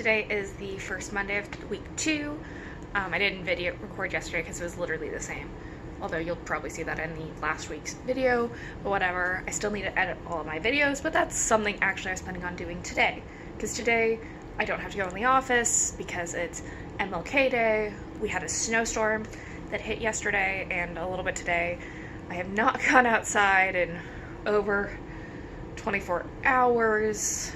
Today is the first Monday of week 2. I didn't video record yesterday because it was literally the same. Although you'll probably see that in the last week's video, but whatever. I still need to edit all of my videos, but that's something actually I was planning on doing today. Because today I don't have to go in the office because it's MLK Day. We had a snowstorm that hit yesterday and a little bit today. I have not gone outside in over 24 hours.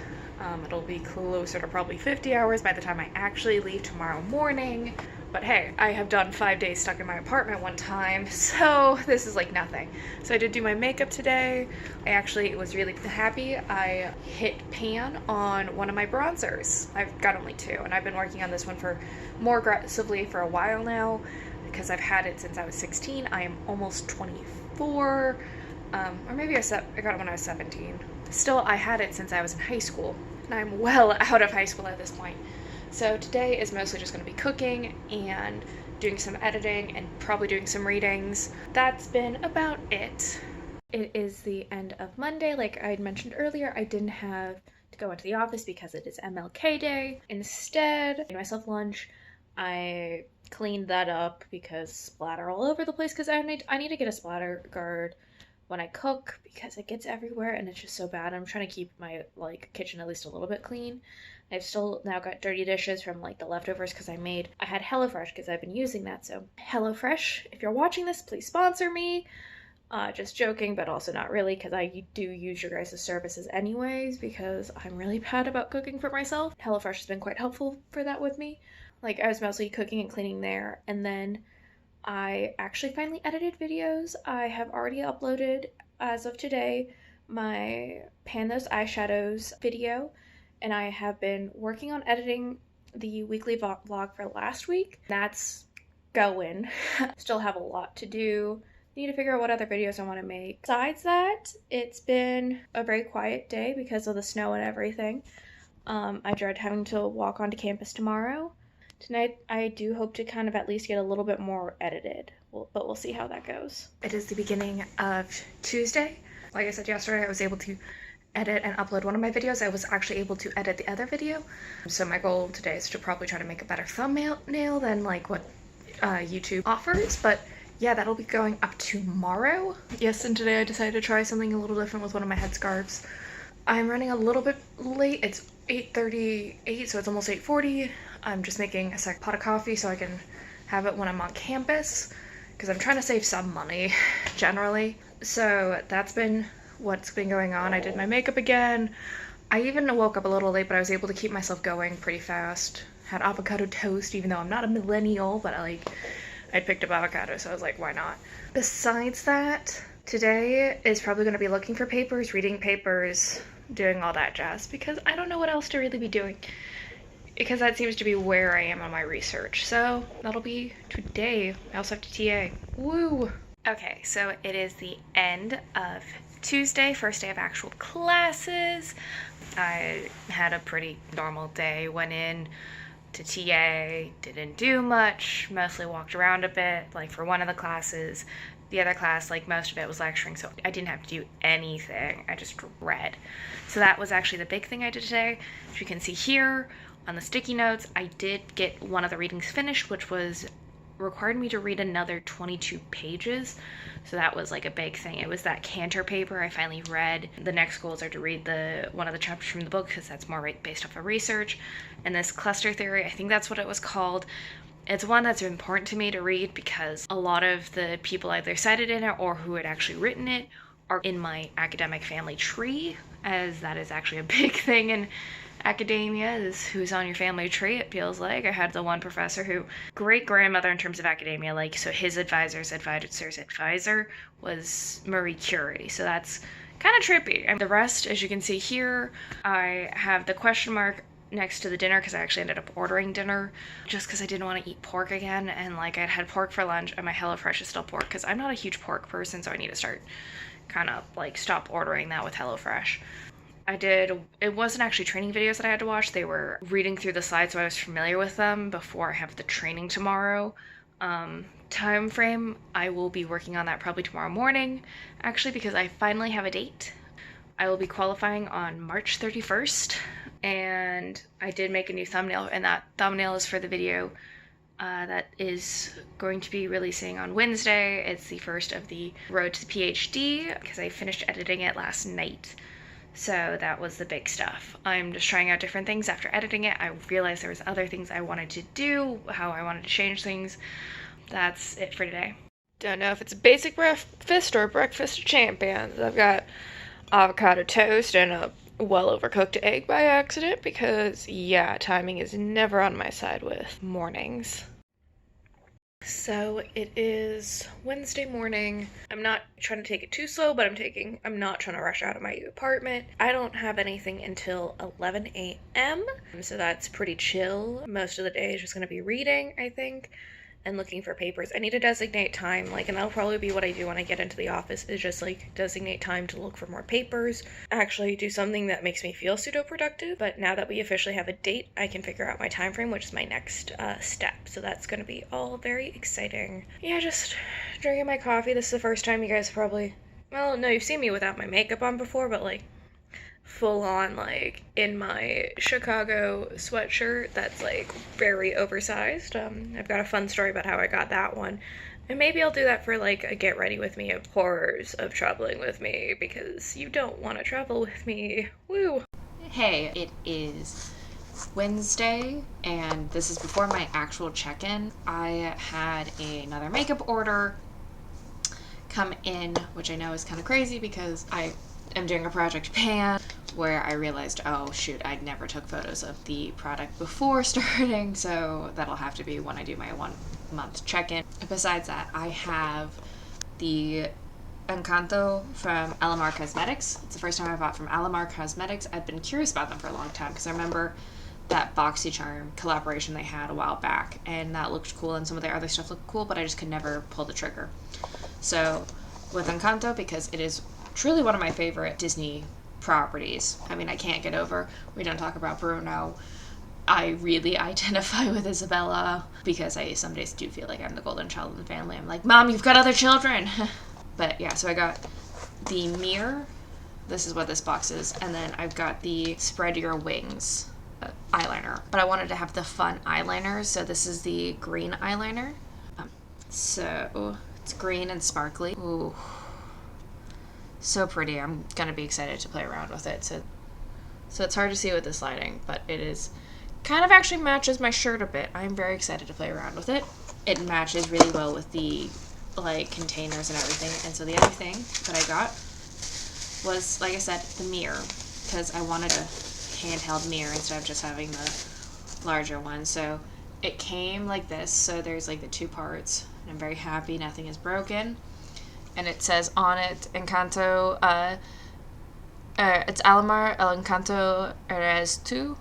It'll be closer to probably 50 hours by the time I actually leave tomorrow morning. But hey, I have done 5 days stuck in my apartment one time, so this is like nothing. So I did do my makeup today. I actually was really happy. I hit pan on one of my bronzers. I've got only 2, and I've been working on this one for more aggressively for a while now because I've had it since I was 16. I am almost 24, or maybe I got it when I was 17. Still, I had it since I was in high school, and I'm well out of high school at this point. So today is mostly just going to be cooking and doing some editing and probably doing some readings. That's been about it. It is the end of Monday. Like I had mentioned earlier, I didn't have to go into the office because it is MLK Day. Instead, I made myself lunch. I cleaned that up because splatter all over the place because I need to get a splatter guard when I cook because it gets everywhere and it's just so bad. I'm trying to keep my kitchen at least a little bit clean. I've still now got dirty dishes from the leftovers because I had HelloFresh because I've been using that. So HelloFresh, if you're watching this, please sponsor me. Just joking, but also not really because I do use your guys' services anyways because I'm really bad about cooking for myself. HelloFresh has been quite helpful for that with me. I was mostly cooking and cleaning there, and then I actually finally edited videos. I have already uploaded, as of today, my Pan Those Eyeshadows video, and I have been working on editing the weekly vlog for last week. That's going. Still have a lot to do. Need to figure out what other videos I want to make. Besides that, it's been a very quiet day because of the snow and everything. I dread having to walk onto campus tomorrow. Tonight, I do hope to kind of at least get a little bit more edited, but we'll see how that goes. It is the beginning of Tuesday. Like I said yesterday, I was able to edit and upload one of my videos. I was actually able to edit the other video. So my goal today is to probably try to make a better thumbnail than what YouTube offers. But yeah, that'll be going up tomorrow. Yes, and today I decided to try something a little different with one of my headscarves. I'm running a little bit late. It's 8:38, so it's almost 8:40. I'm just making a second pot of coffee so I can have it when I'm on campus because I'm trying to save some money generally. So that's been what's been going on. I did my makeup again. I even woke up a little late, but I was able to keep myself going pretty fast. Had avocado toast, even though I'm not a millennial, but I picked up avocado, so I was like, why not? Besides that, today is probably going to be looking for papers, reading papers, doing all that jazz, because I don't know what else to really be doing, because that seems to be where I am on my research. So that'll be today. I also have to TA. Woo! Okay, so it is the end of Tuesday, first day of actual classes. I had a pretty normal day, went in to TA, didn't do much, mostly walked around a bit, for one of the classes. The other class, most of it was lecturing, so I didn't have to do anything. I just read. So that was actually the big thing I did today. As you can see here on the sticky notes, I did get one of the readings finished, which required me to read another 22 pages. So that was a big thing. It was that Cantor paper I finally read. The next goals are to read one of the chapters from the book because that's more based off of research. And this cluster theory, I think that's what it was called. It's one that's important to me to read because a lot of the people either cited in it or who had actually written it are in my academic family tree, as that is actually a big thing in academia, is who's on your family tree, it feels like. I had the one professor who, great-grandmother in terms of academia, so his advisor's advisor was Marie Curie, so that's kind of trippy. And the rest, as you can see here, I have the question mark next to the dinner because I actually ended up ordering dinner just because I didn't want to eat pork again, and I'd had pork for lunch and my HelloFresh is still pork because I'm not a huge pork person, so I need to start kind of stop ordering that with HelloFresh. It wasn't actually training videos that I had to watch, they were reading through the slides so I was familiar with them before I have the training tomorrow. Time frame, I will be working on that probably tomorrow morning actually because I finally have a date. I will be qualifying on March 31st, and I did make a new thumbnail, and that thumbnail is for the video that is going to be releasing on Wednesday. It's the first of the road to the PhD, because I finished editing it last night. So that was the big stuff. I'm just trying out different things after editing it. I realized there was other things I wanted to do, how I wanted to change things. That's it for today. Don't know if it's a basic breakfast or a breakfast of champions. I've got avocado toast and a well overcooked egg by accident because, yeah, timing is never on my side with mornings. So it is Wednesday morning. I'm not trying to take it too slow, but I'm not trying to rush out of my apartment. I don't have anything until 11 a.m., so that's pretty chill. Most of the day is just going to be reading, I think, and looking for papers. I need to designate time, and that'll probably be what I do when I get into the office, is just designate time to look for more papers, actually do something that makes me feel pseudo-productive. But now that we officially have a date, I can figure out my time frame, which is my next step. So that's going to be all very exciting. Yeah, just drinking my coffee. This is the first time you guys probably, well, no, you've seen me without my makeup on before, but full on in my Chicago sweatshirt that's very oversized. I've got a fun story about how I got that one, and maybe I'll do that for a get ready with me of horrors of traveling with me, because you don't want to travel with me. Woo! Hey, it is Wednesday, and this is before my actual check-in. I had another makeup order come in, which I know is kind of crazy because I am doing a project pan where I realized, oh shoot, I never took photos of the product before starting, so that'll have to be when I do my 1 month check-in. Besides that, I have the Encanto from Alamar Cosmetics. It's the first time I bought from Alamar Cosmetics. I've been curious about them for a long time because I remember that BoxyCharm collaboration they had a while back, and that looked cool, and some of their other stuff looked cool, but I just could never pull the trigger. So with Encanto, because it is truly one of my favorite Disney properties. I mean, I can't get over, we don't talk about Bruno. I really identify with Isabella because I some days do feel like I'm the golden child of the family. I'm like, Mom, you've got other children. But yeah, so I got the mirror. This is what this box is. And then I've got the Spread Your Wings eyeliner. But I wanted to have the fun eyeliners, so this is the green eyeliner. So it's green and sparkly. Ooh. So pretty. I'm gonna be excited to play around with it. So it's hard to see with this lighting, but it is kind of actually matches my shirt a bit. I'm very excited to play around with it. It matches really well with the containers and everything. And so the other thing that I got was, like I said, the mirror, because I wanted a handheld mirror instead of just having the larger one. So it came like this. So there's the two parts, and I'm very happy nothing is broken. And it says on it, Encanto, it's Alamar El Encanto Eres Tú.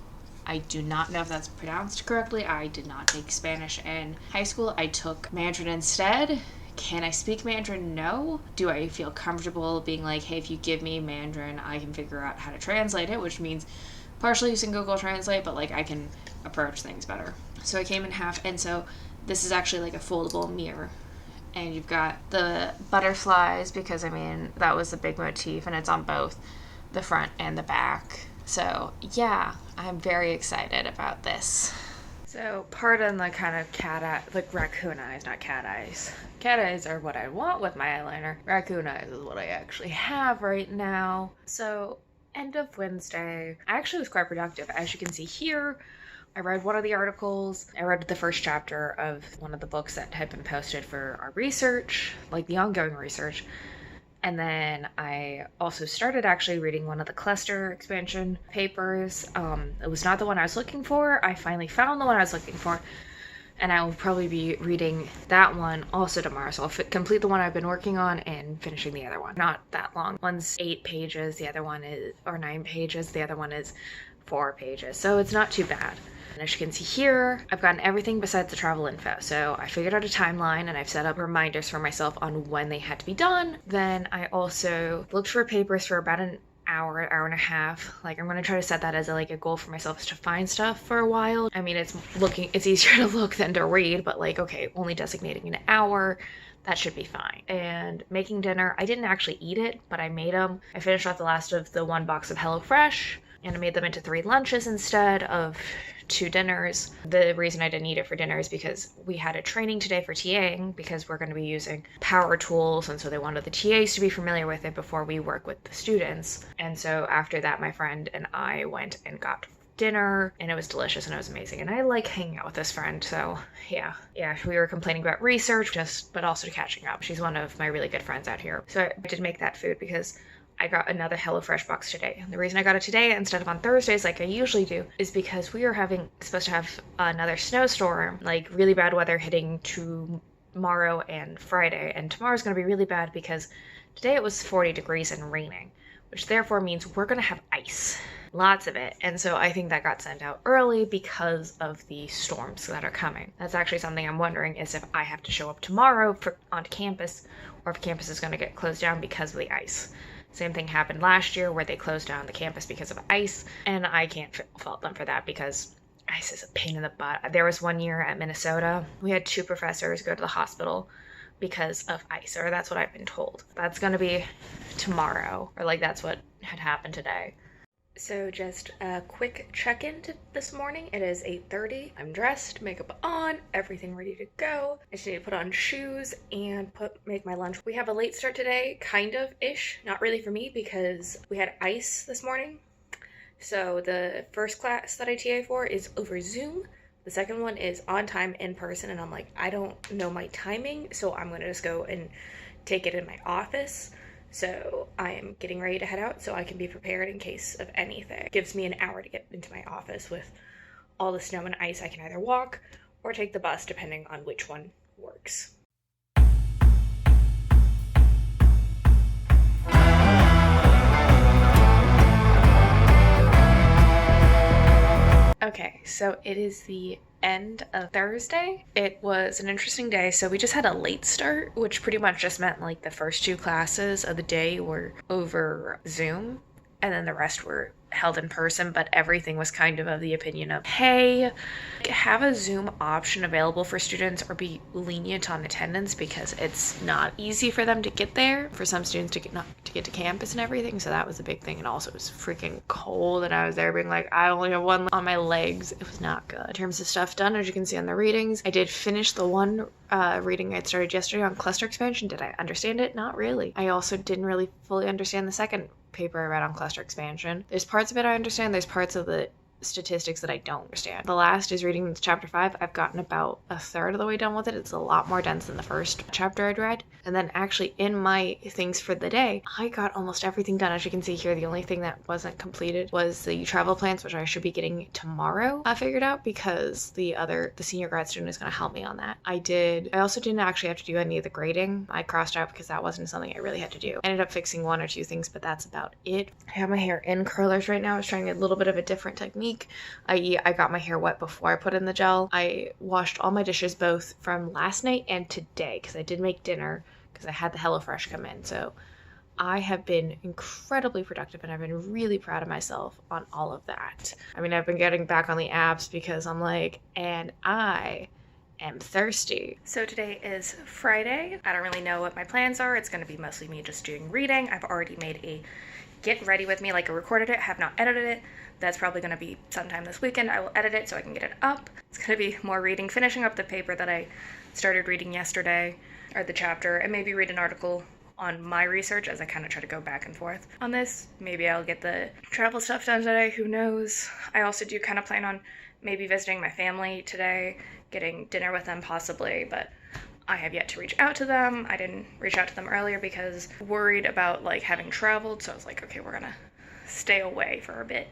I do not know if that's pronounced correctly. I did not take Spanish in high school. I took Mandarin instead. Can I speak Mandarin? No. Do I feel comfortable being hey, if you give me Mandarin, I can figure out how to translate it, which means partially using Google Translate, but I can approach things better. So it came in half, and so this is actually a foldable mirror. And you've got the butterflies, because I mean that was the big motif, and it's on both the front and the back. So yeah, I'm very excited about this. So pardon the kind of cat eye, raccoon eyes, not cat eyes. Cat eyes are what I want with my eyeliner. Raccoon eyes is what I actually have right now. So end of Wednesday, I actually was quite productive. As you can see here, I read one of the articles. I read the first chapter of one of the books that had been posted for our research, the ongoing research. And then I also started actually reading one of the cluster expansion papers. It was not the one I was looking for. I finally found the one I was looking for. And I will probably be reading that one also tomorrow. So I'll complete the one I've been working on and finishing the other one. Not that long. One's 8 pages, the other one is, or 9 pages, the other one is 4 pages. So it's not too bad. And as you can see here, I've gotten everything besides the travel info. So I figured out a timeline, and I've set up reminders for myself on when they had to be done. Then I also looked for papers for about an hour and a half. I'm going to try to set that as a goal for myself, is to find stuff for a while. I mean, it's easier to look than to read, but okay, only designating an hour, that should be fine. And making dinner, I didn't actually eat it, but I made them. I finished off the last of the one box of HelloFresh, and I made them into 3 lunches instead of 2 dinners. The reason I didn't eat it for dinner is because we had a training today for TAing, because we're going to be using power tools, and so they wanted the TAs to be familiar with it before we work with the students. And so after that, my friend and I went and got dinner, and it was delicious and it was amazing, and I like hanging out with this friend. So yeah, we were complaining about research, but also catching up. She's one of my really good friends out here, so I did make that food because I got another HelloFresh box today. The reason I got it today instead of on Thursdays like I usually do is because we are supposed to have another snowstorm, like really bad weather hitting tomorrow and Friday, and tomorrow's going to be really bad because today it was 40 degrees and raining, which therefore means we're going to have ice. Lots of it. And so I think that got sent out early because of the storms that are coming. That's actually something I'm wondering, is if I have to show up tomorrow on campus, or if campus is going to get closed down because of the ice. Same thing happened last year where they closed down the campus because of ice, and I can't fault them for that because ice is a pain in the butt. There was one year at Minnesota, we had 2 professors go to the hospital because of ice, or that's what I've been told. That's going to be tomorrow, or like that's what had happened today. So just a quick check-in this morning. It is 8:30. I'm dressed, makeup on, everything ready to go. I just need to put on shoes and make my lunch. We have a late start today, kind of-ish. Not really for me because we had ice this morning. So the first class that I TA for is over Zoom. The second one is on time in person, and I'm like, I don't know my timing, so I'm gonna just go and take it in my office. So I am getting ready to head out so I can be prepared in case of anything. It gives me an hour to get into my office. With all the snow and ice, I can either walk or take the bus, depending on which one works. Okay, so it is the end of Thursday. It was an interesting day. So we just had a late start, which pretty much just meant like the first 2 classes of the day were over Zoom, and then the rest were held in person, but everything was kind of the opinion of, hey, have a Zoom option available for students, or be lenient on attendance, because it's not easy for them to get there, for some students to get to campus and everything. So that was a big thing. And also it was freaking cold, and I was there being like, I only have one on my legs. It was not good. In terms of stuff done, as you can see on the readings, I did finish the one reading I'd started yesterday on cluster expansion. Did I understand it? Not really. I also didn't really fully understand the second paper I read on cluster expansion. There's parts of it I understand, there's parts of the statistics that I don't understand. The last is reading chapter 5. I've gotten about a third of the way done with it. It's a lot more dense than the first chapter I'd read. And then actually in my things for the day, I got almost everything done. As you can see here, the only thing that wasn't completed was the travel plans, which I should be getting tomorrow figured out, because the senior grad student is going to help me on that. I also didn't actually have to do any of the grading. I crossed out because that wasn't something I really had to do. I ended up fixing 1 or 2 things, but that's about it. I have my hair in curlers right now. I was trying a little bit of a different technique, i.e. I got my hair wet before I put in the gel. I washed all my dishes both from last night and today, because I did make dinner, because I had the HelloFresh come in. So I have been incredibly productive, and I've been really proud of myself on all of that. I mean, I've been getting back on the apps because I'm like, and I am thirsty. So today is Friday. I don't really know what my plans are. It's going to be mostly me just doing reading. I've already made a get ready with me, like I recorded it, have not edited it. That's probably going to be sometime this weekend. I will edit it so I can get it up. It's going to be more reading, finishing up the paper that I started reading yesterday, or the chapter, and maybe read an article on my research as I kind of try to go back and forth on this. Maybe I'll get the travel stuff done today, who knows. I also do kind of plan on maybe visiting my family today, getting dinner with them possibly, but I have yet to reach out to them. I didn't reach out to them earlier because worried about like having traveled, so I was like, okay, we're gonna stay away for a bit.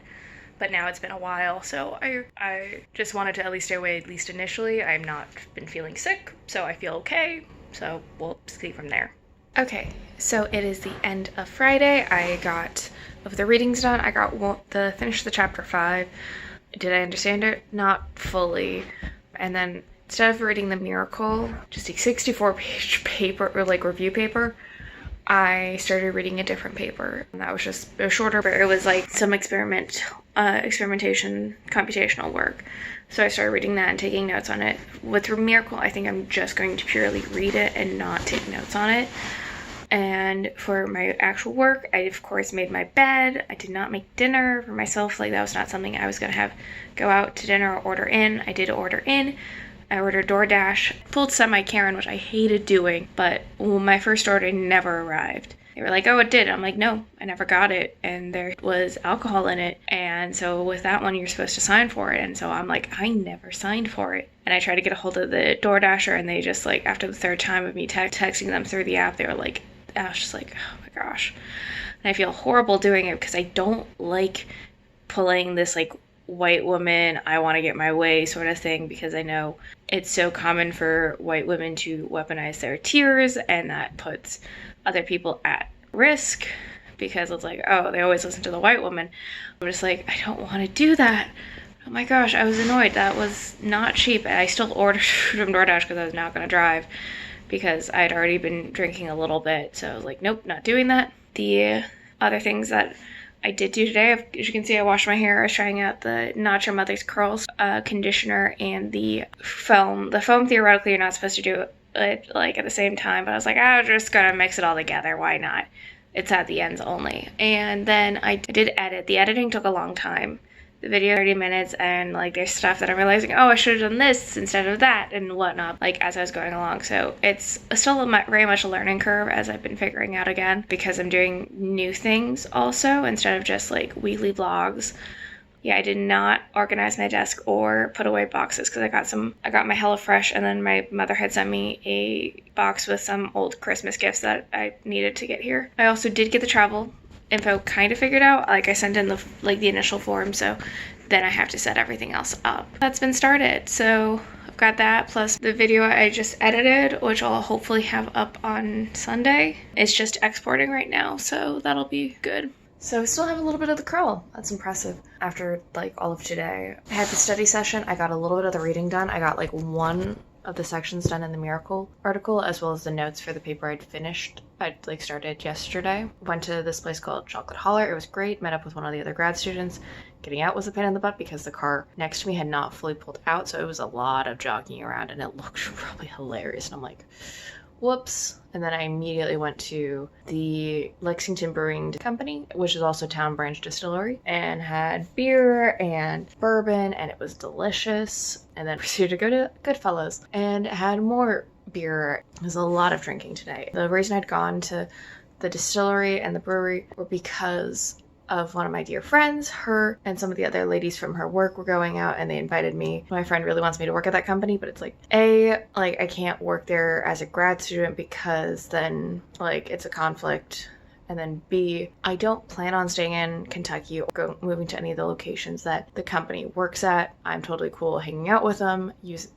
But now it's been a while, so I just wanted to at least stay away, at least initially. I've not been feeling sick, so I feel okay, so we'll see from there. Okay, so it is the end of Friday. I got of the readings done. I got finished the chapter 5. Did I understand it? Not fully. And then instead of reading the Miracle, just a 64-page paper, or like review paper, I started reading a different paper. And that was just, it was shorter, but it was like some experimentation, computational work. So I started reading that and taking notes on it. With Miracle, I think I'm just going to purely read it and not take notes on it. And for my actual work, I of course made my bed. I did not make dinner for myself. Like, that was not something I was gonna have go out to dinner or order in. I did order in. I ordered DoorDash. Pulled semi-Karen, which I hated doing, but my first order never arrived. They were like, oh, it did. I'm like, no, I never got it. And there was alcohol in it. And so with that one, you're supposed to sign for it. And so I'm like, I never signed for it. And I tried to get a hold of the DoorDasher, and they just, like, after the third time of me texting them through the app, they were like, I was just like, oh my gosh. And I feel horrible doing it because I don't like pulling this, like, white woman, I want to get my way sort of thing, because I know it's so common for white women to weaponize their tears, and that puts other people at risk because it's like, oh, they always listen to the white woman. I'm just like, I don't want to do that. Oh my gosh, I was annoyed. That was not cheap. And I still ordered from DoorDash because I was not going to drive, because I'd already been drinking a little bit. So I was like, nope, not doing that. The other things that I did do today, as you can see, I washed my hair. I was trying out the Not Your Mother's Curls conditioner and the foam. The foam, theoretically, you're not supposed to do it like at the same time, but I was like, I'm just gonna mix it all together. Why not? It's at the ends only. And then I did edit. The editing took a long time. The video 30 minutes, and like there's stuff that I'm realizing, oh, I should have done this instead of that and whatnot, like as I was going along. So it's still very much a learning curve as I've been figuring out again, because I'm doing new things also instead of just like weekly vlogs. Yeah, I did not organize my desk or put away boxes because I got my HelloFresh, and then my mother had sent me a box with some old Christmas gifts that I needed to get here. I also did get the travel info kind of figured out. Like, I sent in the initial form, so then I have to set everything else up. That's been started, so I've got that, plus the video I just edited, which I'll hopefully have up on Sunday. It's just exporting right now, so that'll be good. So I still have a little bit of the curl. That's impressive. After like all of today, I had the study session. I got a little bit of the reading done. I got like one of the sections done in the Miracle article, as well as the notes for the paper I'd finished. I'd like started yesterday. Went to this place called Chocolate Holler. It was great. Met up with one of the other grad students. Getting out was a pain in the butt because the car next to me had not fully pulled out, so it was a lot of jogging around, and it looked probably hilarious. And I'm like, whoops. And then I immediately went to the Lexington Brewing Company, which is also Town Branch Distillery, and had beer and bourbon, and it was delicious. And then proceeded to go to Goodfellas and had more beer. It was a lot of drinking today. The reason I'd gone to the distillery and the brewery were because of one of my dear friends. Her and some of the other ladies from her work were going out, and they invited me. My friend really wants me to work at that company, but it's like, A, like I can't work there as a grad student because then like it's a conflict. And then B, I don't plan on staying in Kentucky or moving to any of the locations that the company works at. I'm totally cool hanging out with them,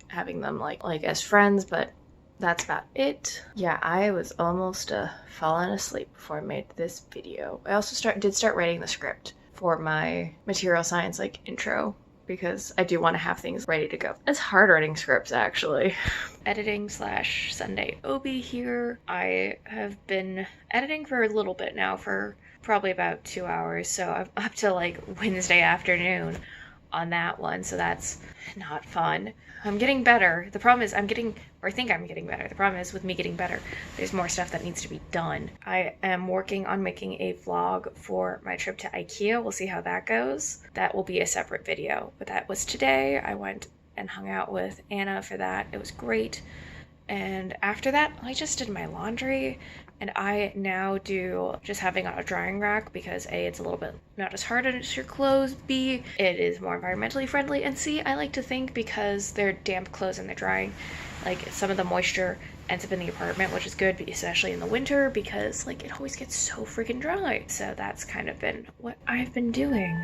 having them like as friends, but that's about it. Yeah, I was almost falling asleep before I made this video. I also did start writing the script for my material science like intro, because I do want to have things ready to go. It's hard writing scripts, actually. Editing / Sunday Obi here. I have been editing for a little bit now, for probably about 2 hours, so I'm up to like Wednesday afternoon on that one, so that's not fun. I'm getting better. The problem is I think I'm getting better. The problem is with me getting better, there's more stuff that needs to be done. I am working on making a vlog for my trip to IKEA. We'll see how that goes. That will be a separate video, but that was today. I went and hung out with Anna for that. It was great. And after that, I just did my laundry, and I now do just having a drying rack because A, it's a little bit not as hard as your clothes, B, it is more environmentally friendly, and C, I like to think because they're damp clothes and they're drying, like some of the moisture ends up in the apartment, which is good, especially in the winter, because like it always gets so freaking dry. So that's kind of been what I've been doing.